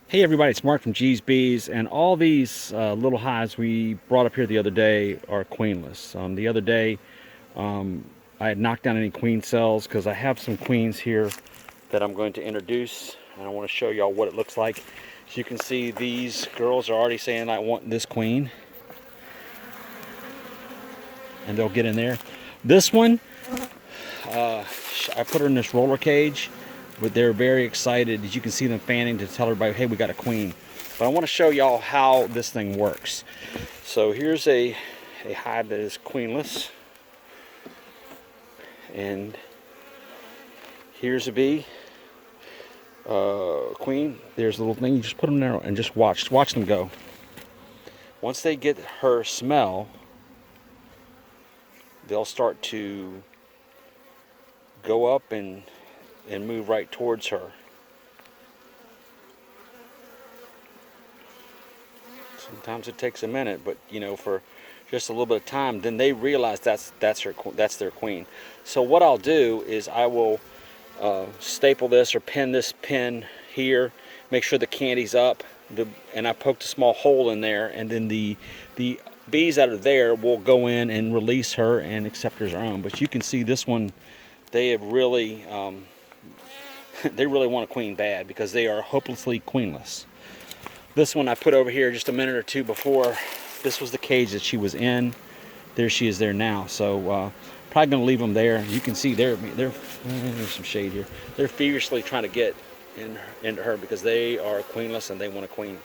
Hey everybody, it's Mark from G's Bees, and all these little hives we brought up here the other day are queenless. The other day I had knocked down any queen cells because I have some queens here that I'm going to introduce, and I want to show y'all what it looks like. As you can see, these girls are already saying I want this queen, and they'll get in there. This one, I put her in this roller cage, but they're very excited. As you can see them fanning to tell everybody, hey, we got a queen. But I want to show y'all how this thing works. So here's a hive that is queenless, and here's a bee, queen. There's a little thing. You just put them there and just watch them go. Once they get her smell, they'll start to go up and move right towards her. Sometimes it takes a minute, but for just a little bit of time, then they realize that's their queen. So what I'll do is I will staple this or pin this pin here, make sure the candy's up, and I poked a small hole in there, and then the bees that are there will go in and release her and accept her as their own. But you can see this one, they have really they really want a queen bad because they are hopelessly queenless. This one I put over here just a minute or two before. This was the cage that she was in. There she is there now. So probably gonna leave them there. You can see there's some shade here. They're feverishly trying to get into her because they are queenless and they want a queen.